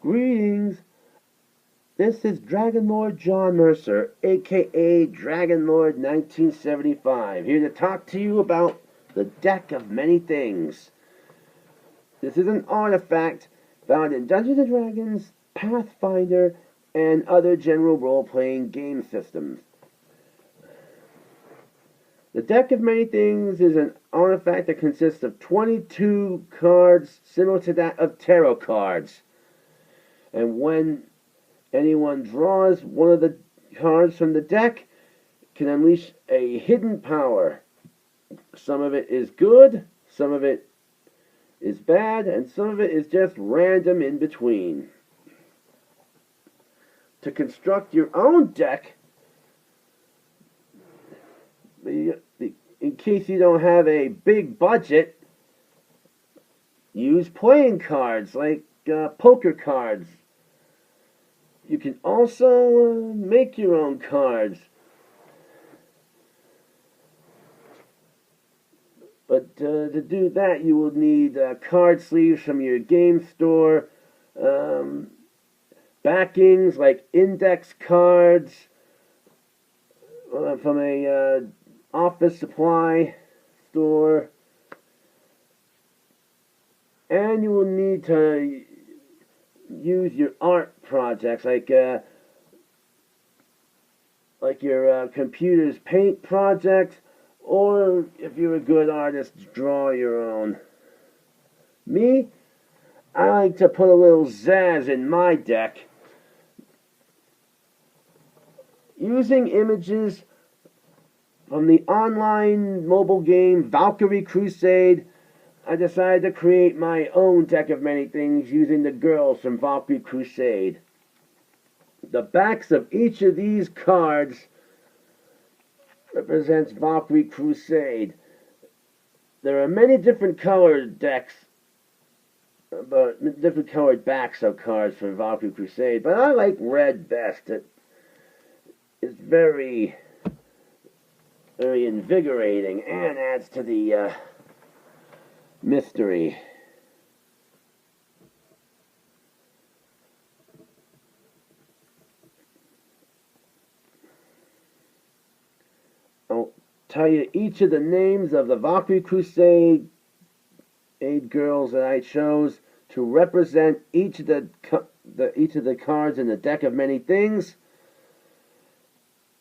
Greetings. This is Dragon Lord John Mercer, aka Dragon Lord 1975, here to talk to you about the Deck of Many Things. This is an artifact found in Dungeons & Dragons, Pathfinder, and other general role-playing game systems. The Deck of Many Things is an artifact that consists of 22 cards similar to that of tarot cards. And when anyone draws one of the cards from the deck, can unleash a hidden power. Some of it is good, some of it is bad, and some of it is just random in between. To construct your own deck, in case you don't have a big budget, use playing cards like poker cards. You can also make your own cards. But to do that, you will need card sleeves from your game store, backings like index cards from a office supply store, and you will need to use your art projects like your computer's paint projects, or if you're a good artist, draw your own. Me, I like to put a little zazz in my deck. Using images from the online mobile game Valkyrie Crusade, I decided to create my own Deck of Many Things using the girls from Valkyrie Crusade. The backs of each of these cards represents Valkyrie Crusade. There are many different colored decks, but different colored backs of cards for Valkyrie Crusade, but I like red best. It's very invigorating and adds to the mystery. I'll tell you each of the names of the Valkyrie Crusade girls that I chose to represent each of the cards in the Deck of Many Things,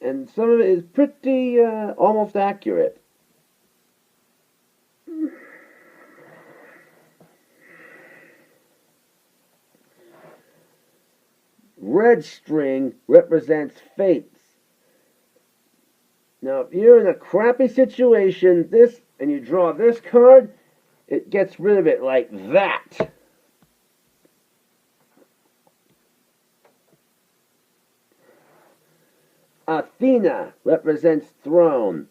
and some of it is pretty almost accurate. Red string represents fates. Now, if you're in a crappy situation, and you draw this card, it gets rid of it like that. Athena represents throne.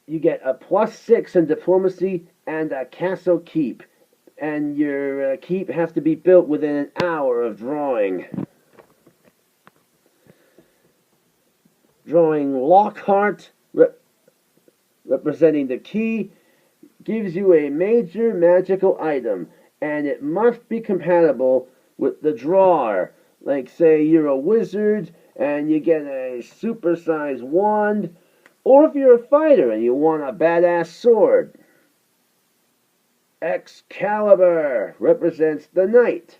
You get a +6 in diplomacy and a castle keep. And your keep has to be built within an hour of drawing. Drawing Lockhart, representing the key, gives you a major magical item, and it must be compatible with the drawer. Like, say you're a wizard and you get a supersized wand, or if you're a fighter and you want a badass sword. Excalibur represents the knight.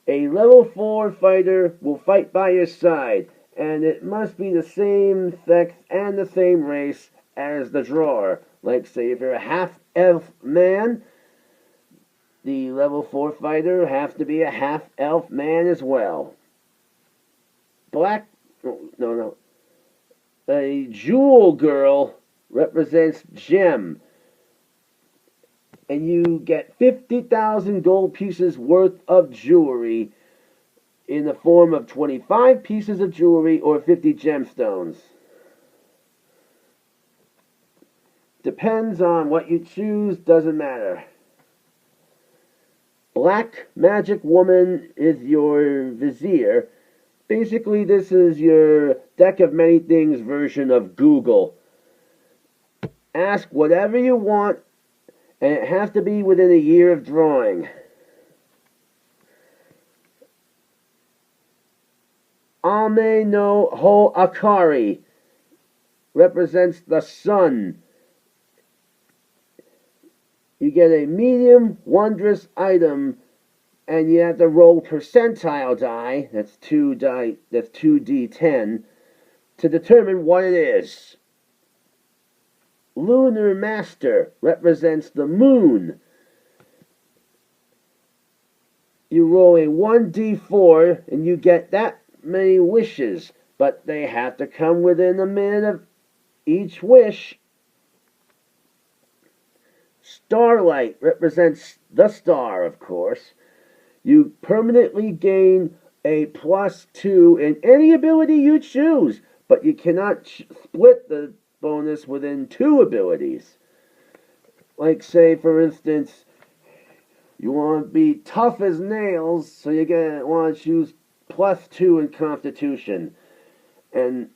A level 4 fighter will fight by your side, and it must be the same sex and the same race as the drawer. Like, say, if you're a half-elf man, the level 4 fighter has to be a half-elf man as well. A jewel girl represents gem, and you get 50,000 gold pieces worth of jewelry in the form of 25 pieces of jewelry or 50 gemstones. Depends on what you choose, doesn't matter. Black Magic Woman is your vizier. Basically, this is your Deck of Many Things version of Google. Ask whatever you want, and it has to be within a year of drawing. Ame no Ho Akari represents the sun. You get a medium wondrous item, and you have to roll percentile die. That's 2d10 to determine what it is. Lunar Master represents the moon. You roll a 1d4 and you get that many wishes, but they have to come within a minute of each wish. Starlight represents the star, of course. You permanently gain a +2 in any ability you choose, but you cannot split the bonus within 2 abilities. Like, say, for instance, you want to be tough as nails, so you want to choose +2 in Constitution. And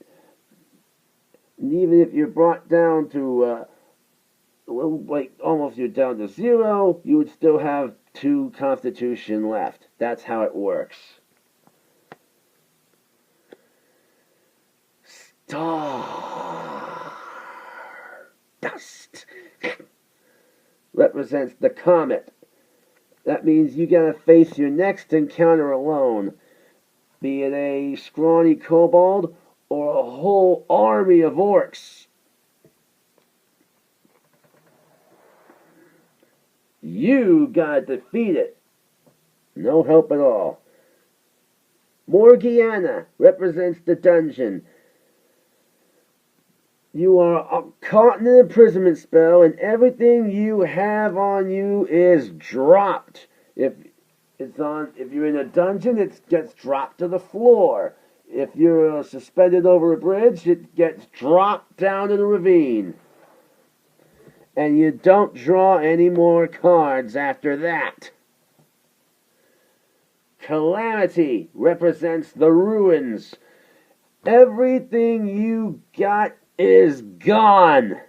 even if you're brought down to, like, almost you're down to 0, you would still have 2 Constitution left. That's how it works. Stardust represents the comet. That means you gotta face your next encounter alone, be it a scrawny kobold or a whole army of orcs. You gotta defeat it. No help at all. Morgiana represents the dungeon. You are caught in an imprisonment spell, and everything you have on you is dropped. If you're in a dungeon, it gets dropped to the floor. If you're suspended over a bridge, it gets dropped down in a ravine. And you don't draw any more cards after that. Calamity represents the ruins. Everything you got is gone.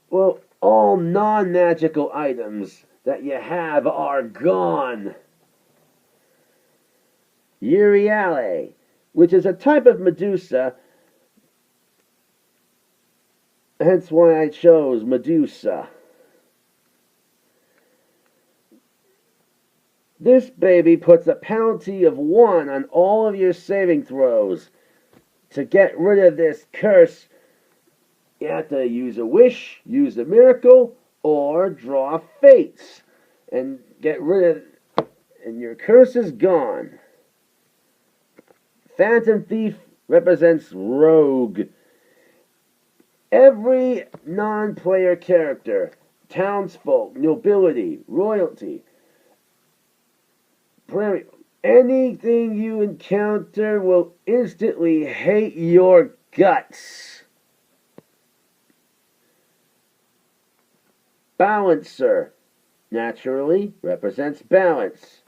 Well, all non-magical items that you have are gone. Euryale, which is a type of Medusa, hence why I chose Medusa. This baby puts a penalty of 1 on all of your saving throws. To get rid of this curse, you have to use a wish, use a miracle, or draw fates. And get rid of, and your curse is gone. Phantom Thief represents rogue. Every non-player character, townsfolk, nobility, royalty, anything you encounter will instantly hate your guts. Balancer, naturally, represents balance.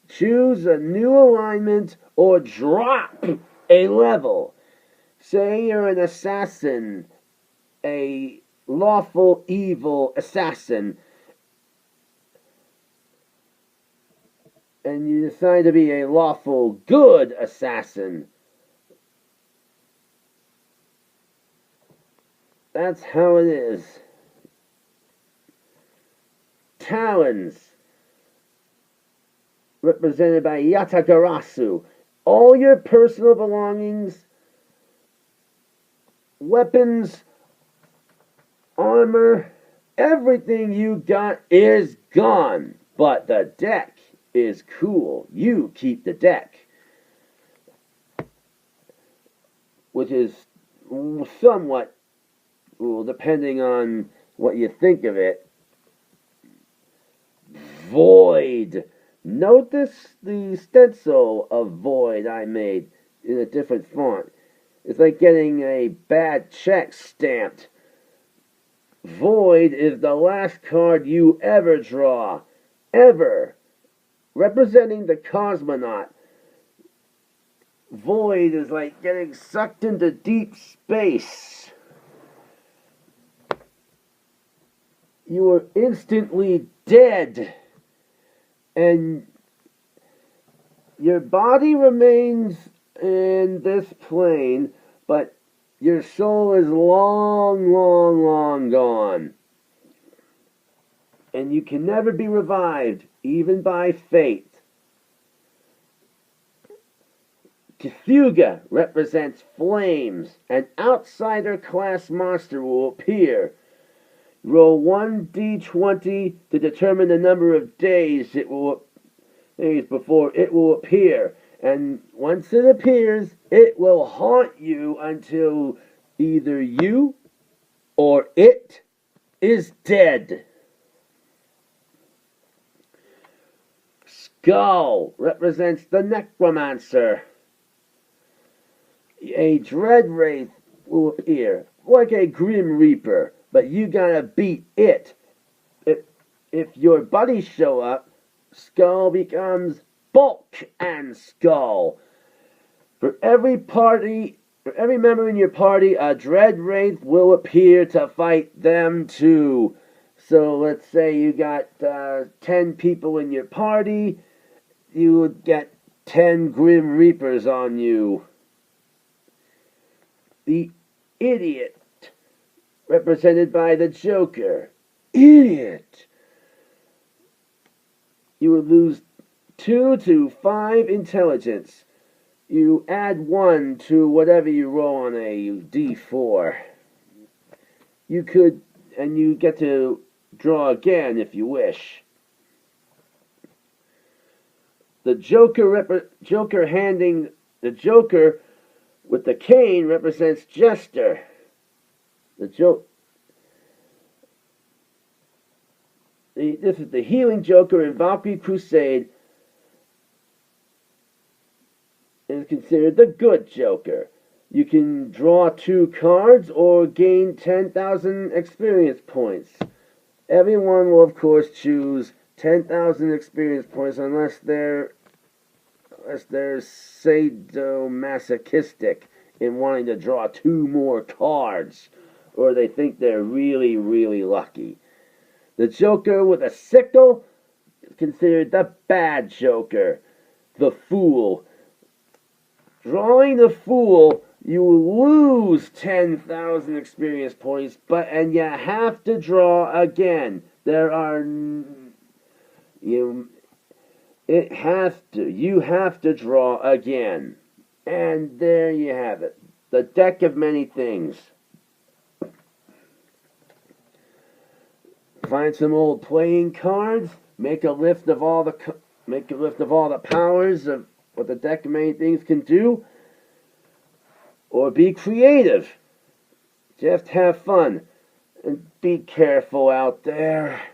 Choose a new alignment or drop a level. Say you're an assassin, a lawful evil assassin, and you decide to be a lawful good assassin. That's how it is. Talons, represented by Yatagarasu. All your personal belongings, weapons, armor, everything you got is gone. But the deck is cool. You keep the deck, which is somewhat, well, depending on what you think of it, void. Notice the stencil of void I made in a different font. It's like getting a bad check stamped. Void is the last card you ever draw. Ever. Representing the cosmonaut. Void is like getting sucked into deep space. You are instantly dead. And your body remains in this plane, but your soul is long, long, long gone. And you can never be revived, even by fate. Tfuga represents flames. An outsider class monster will appear. Roll 1d20 to determine the number of days before it will appear. And once it appears, it will haunt you until either you or it is dead. Skull represents the necromancer. A dread wraith will appear, like a grim reaper, but you gotta beat it. If your buddies show up, Skull becomes Bulk and Skull. For every member in your party, a dread wraith will appear to fight them too. So let's say you got 10 people in your party, you would get 10 Grim Reapers on you. The Idiot, represented by the Joker. Idiot! You would lose 2 to 5 intelligence. You add 1 to whatever you roll on a d4. And you get to draw again if you wish. The Joker with the cane represents Jester. This is the Healing Joker in Valkyrie Crusade. Is considered the good Joker. You can draw 2 cards or gain 10,000 experience points. Everyone will, of course, choose 10,000 experience points unless they're sadomasochistic in wanting to draw 2 more cards, or they think they're really, really lucky. The Joker with a sickle is considered the bad Joker, the Fool. Drawing the Fool, you lose 10,000 experience points, and you have to draw again. You have to draw again. And there you have it. The deck of many things. Find some old playing cards, make a list of all the powers of what the deck of many things can do, or be creative. Just have fun and be careful out there.